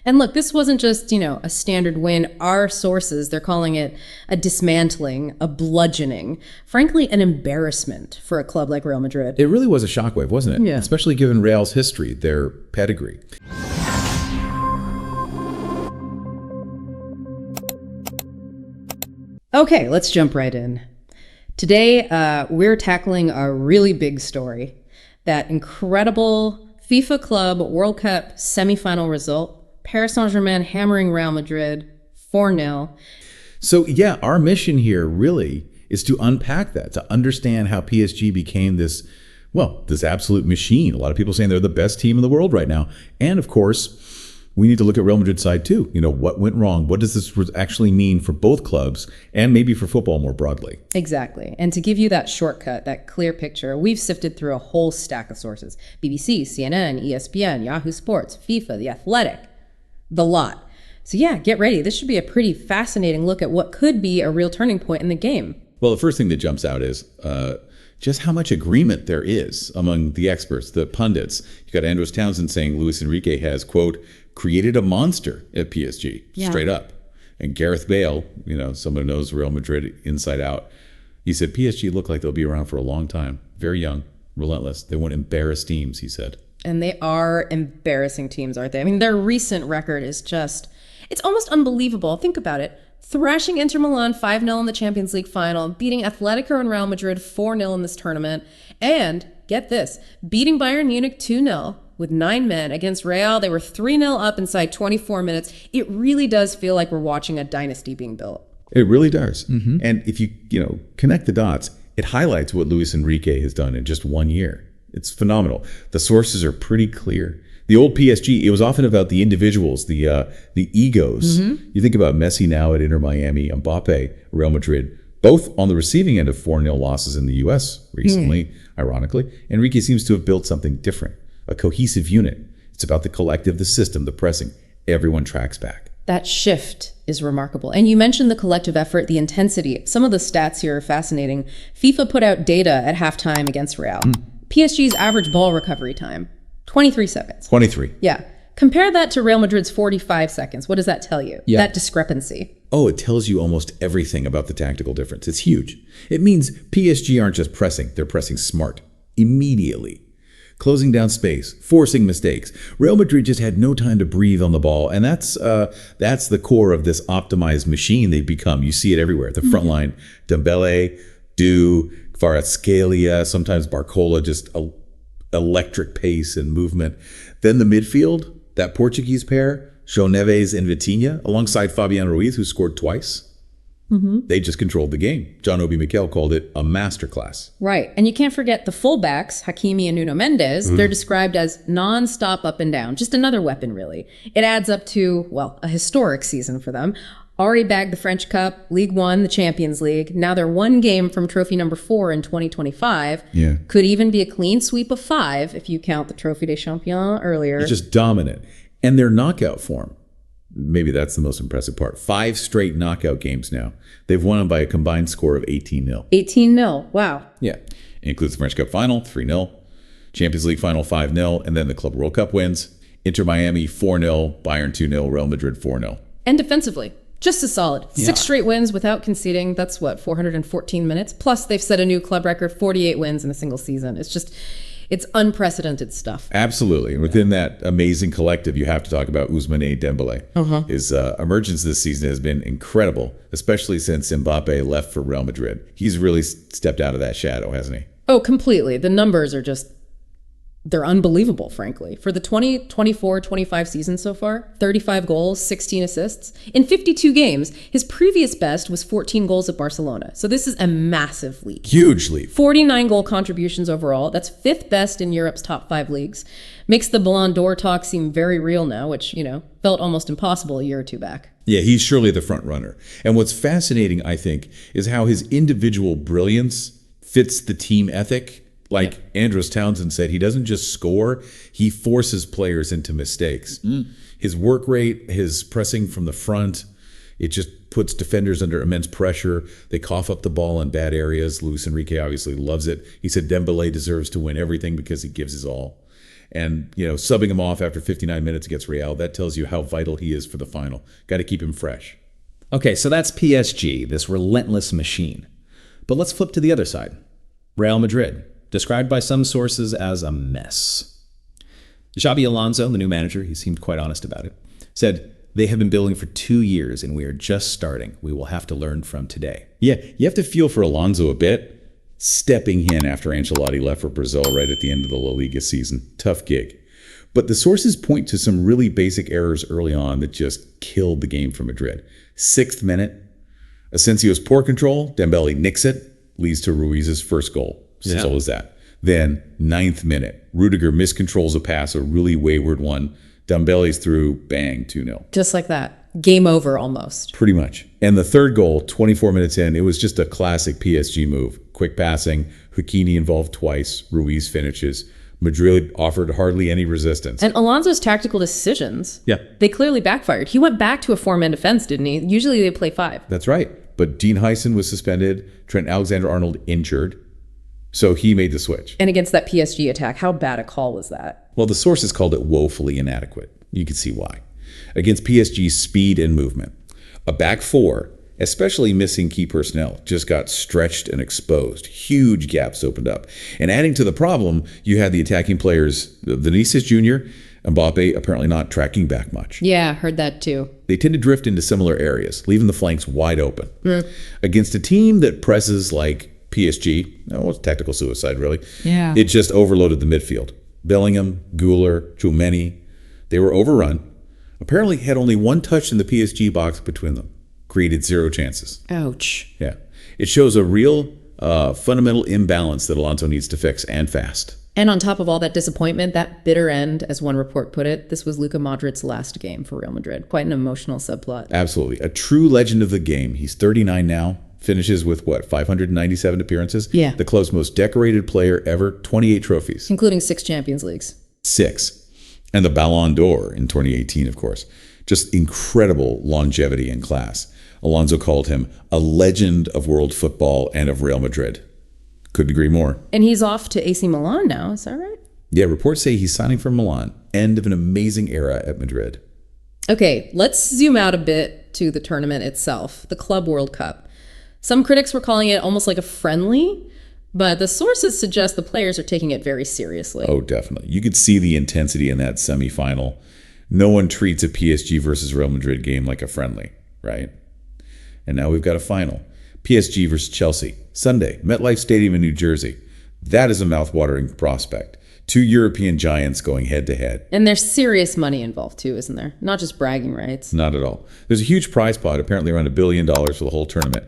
And look, this wasn't just, a standard win. Our sources, they're calling it a dismantling, a bludgeoning, frankly, an embarrassment for a club like Real Madrid. It really was a shockwave, wasn't it? Yeah. Especially given Real's history, their pedigree. Okay, let's jump right in. Today, we're tackling a really big story. That incredible FIFA Club World Cup semifinal result. Paris Saint-Germain hammering Real Madrid 4-0. So yeah, our mission here really is to unpack that, to understand how PSG became this absolute machine. A lot of people saying they're the best team in the world right now. And of course, we need to look at Real Madrid's side too. What went wrong? What does this actually mean for both clubs and maybe for football more broadly? Exactly. And to give you that shortcut, that clear picture, we've sifted through a whole stack of sources. BBC, CNN, ESPN, Yahoo Sports, FIFA, The Athletic, the lot. So yeah, get ready. This should be a pretty fascinating look at what could be a real turning point in the game. Well, the first thing that jumps out is just how much agreement there is among the experts, the pundits. You got Andros Townsend saying Luis Enrique has, quote, created a monster at PSG, straight up. And Gareth Bale, someone who knows Real Madrid inside out, he said PSG look like they'll be around for a long time. Very young, relentless. They won't embarrass teams, he said. And they are embarrassing teams, aren't they? I mean, their recent record is it's almost unbelievable. Think about it. Thrashing Inter Milan 5-0 in the Champions League final, beating Atletico and Real Madrid 4-0 in this tournament, and, get this, beating Bayern Munich 2-0 with 9 men against Real. They were 3-0 up inside 24 minutes. It really does feel like we're watching a dynasty being built. It really does. Mm-hmm. And if you, connect the dots, it highlights what Luis Enrique has done in just 1 year. It's phenomenal. The sources are pretty clear. The old PSG, it was often about the individuals, the egos. Mm-hmm. You think about Messi now at Inter Miami, Mbappe, Real Madrid, both on the receiving end of 4-0 losses in the U.S. recently, ironically. Enrique seems to have built something different, a cohesive unit. It's about the collective, the system, the pressing. Everyone tracks back. That shift is remarkable. And you mentioned the collective effort, the intensity. Some of the stats here are fascinating. FIFA put out data at halftime against Real. PSG's average ball recovery time, 23 seconds. 23. Yeah. Compare that to Real Madrid's 45 seconds. What does that tell you? Yeah. That discrepancy. Oh, it tells you almost everything about the tactical difference. It's huge. It means PSG aren't just pressing. They're pressing smart, immediately. Closing down space, forcing mistakes. Real Madrid just had no time to breathe on the ball, and that's the core of this optimized machine they've become. You see it everywhere. The front line, Dembélé, Kvaratskhelia, sometimes Barcola, just electric pace and movement. Then the midfield, that Portuguese pair, João Neves and Vitinha, alongside Fabián Ruiz, who scored twice. Mm-hmm. They just controlled the game. John Obi Mikel called it a masterclass. Right. And you can't forget the fullbacks, Hakimi and Nuno Mendes. Mm-hmm. They're described as non-stop up and down. Just another weapon, really. It adds up to, a historic season for them. Already bagged the French Cup, League One, the Champions League. Now they're one game from trophy number 4 in 2025. Yeah. Could even be a clean sweep of 5 if you count the Trophée des Champions earlier. It's just dominant. And their knockout form, maybe that's the most impressive part. 5 straight knockout games now. They've won them by a combined score of 18-0. 18-0. Wow. Yeah. It includes the French Cup final, 3-0. Champions League final, 5-0. And then the Club World Cup wins. Inter Miami, 4-0. Bayern, 2-0. Real Madrid, 4-0. And defensively, just as solid. 6 straight wins without conceding. That's 414 minutes. Plus, they've set a new club record, 48 wins in a single season. It's unprecedented stuff. Absolutely. And within that amazing collective, you have to talk about Ousmane Dembélé. Uh-huh. His emergence this season has been incredible, especially since Mbappe left for Real Madrid. He's really stepped out of that shadow, hasn't he? Oh, completely. The numbers are they're unbelievable, frankly. For the 2024-25 season so far, 35 goals, 16 assists. In 52 games, his previous best was 14 goals at Barcelona. So this is a massive leap. Huge leap. 49 goal contributions overall. That's 5th best in Europe's top 5 leagues. Makes the Ballon d'Or talk seem very real now, which, felt almost impossible a year or two back. Yeah, he's surely the front runner. And what's fascinating, I think, is how his individual brilliance fits the team ethic. Like Andros Townsend said, he doesn't just score, he forces players into mistakes. His work rate, his pressing from the front, it just puts defenders under immense pressure. They cough up the ball in bad areas. Luis Enrique obviously loves it. He said Dembélé deserves to win everything because he gives his all. And, subbing him off after 59 minutes against Real, that tells you how vital he is for the final. Got to keep him fresh. Okay, so that's PSG, this relentless machine. But let's flip to the other side. Real Madrid, described by some sources as a mess. Xabi Alonso, the new manager, he seemed quite honest about it, said, "They have been building for 2 years and we are just starting. We will have to learn from today." Yeah, you have to feel for Alonso a bit. Stepping in after Ancelotti left for Brazil right at the end of the La Liga season. Tough gig. But the sources point to some really basic errors early on that just killed the game for Madrid. 6th minute, Asensio's poor control, Dembélé nicks it, leads to Ruiz's first goal. Simple as that. Then, 9th minute, Rüdiger miscontrols a pass, a really wayward one. Dembele's through, bang, 2-0. Just like that. Game over almost. Pretty much. And the third goal, 24 minutes in, it was just a classic PSG move. Quick passing, Hakimi involved twice, Ruiz finishes. Madrid offered hardly any resistance. And Alonso's tactical decisions, Yeah. they clearly backfired. He went back to a 4-man defense, didn't he? Usually they play 5. That's right. But Dean Huyson was suspended, Trent Alexander-Arnold injured, so he made the switch. And against that PSG attack, how bad a call was that? Well, the sources called it woefully inadequate. You can see why. Against PSG's speed and movement, a back four, especially missing key personnel, just got stretched and exposed. Huge gaps opened up. And adding to the problem, you had the attacking players, Vinicius Jr., Mbappe apparently not tracking back much. Yeah, heard that too. They tend to drift into similar areas, leaving the flanks wide open. Against a team that presses like PSG, it's tactical suicide really. Yeah. It just overloaded the midfield. Bellingham, Güler, Tchouameni, they were overrun. Apparently had only one touch in the PSG box between them. Created 0 chances. Ouch. Yeah. It shows a real fundamental imbalance that Alonso needs to fix, and fast. And on top of all that disappointment, that bitter end, as one report put it, this was Luka Modric's last game for Real Madrid. Quite an emotional subplot. Absolutely. A true legend of the game. He's 39 now. Finishes with, 597 appearances? Yeah. The club's most decorated player ever, 28 trophies. Including 6 Champions Leagues. 6. And the Ballon d'Or in 2018, of course. Just incredible longevity and class. Alonso called him a legend of world football and of Real Madrid. Couldn't agree more. And he's off to AC Milan now, is that right? Yeah, reports say he's signing for Milan. End of an amazing era at Madrid. Okay, let's zoom out a bit to the tournament itself, the Club World Cup. Some critics were calling it almost like a friendly, but the sources suggest the players are taking it very seriously. Oh, definitely. You could see the intensity in that semifinal. No one treats a PSG versus Real Madrid game like a friendly, right? And now we've got a final. PSG versus Chelsea, Sunday, MetLife Stadium in New Jersey. That is a mouthwatering prospect. 2 European giants going head-to-head. And there's serious money involved too, isn't there? Not just bragging rights. Not at all. There's a huge prize pot, apparently around $1 billion for the whole tournament.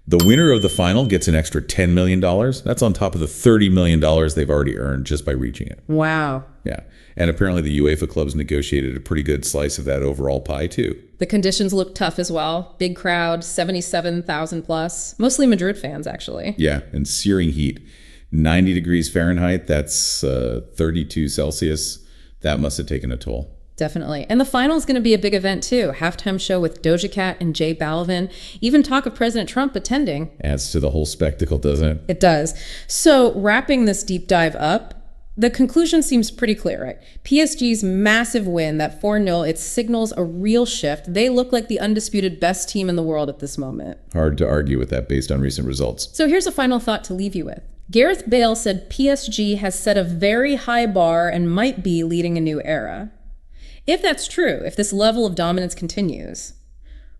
The winner of the final gets an extra $10 million. That's on top of the $30 million they've already earned just by reaching it. Wow. Yeah. And apparently the UEFA clubs negotiated a pretty good slice of that overall pie, too. The conditions look tough as well. Big crowd, 77,000 plus. Mostly Madrid fans, actually. Yeah, and searing heat. 90 degrees Fahrenheit, that's 32 Celsius. That must have taken a toll. Definitely. And the final is going to be a big event, too. Halftime show with Doja Cat and J Balvin. Even talk of President Trump attending. Adds to the whole spectacle, doesn't it? It does. So wrapping this deep dive up, the conclusion seems pretty clear, right? PSG's massive win, that 4-0, it signals a real shift. They look like the undisputed best team in the world at this moment. Hard to argue with that based on recent results. So here's a final thought to leave you with. Gareth Bale said PSG has set a very high bar and might be leading a new era. If that's true, if this level of dominance continues,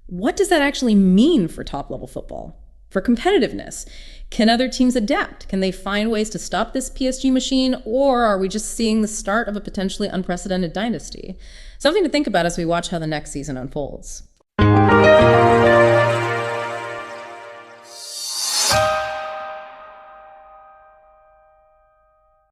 what does that actually mean for top-level football? For competitiveness? Can other teams adapt? Can they find ways to stop this PSG machine? Or are we just seeing the start of a potentially unprecedented dynasty? Something to think about as we watch how the next season unfolds.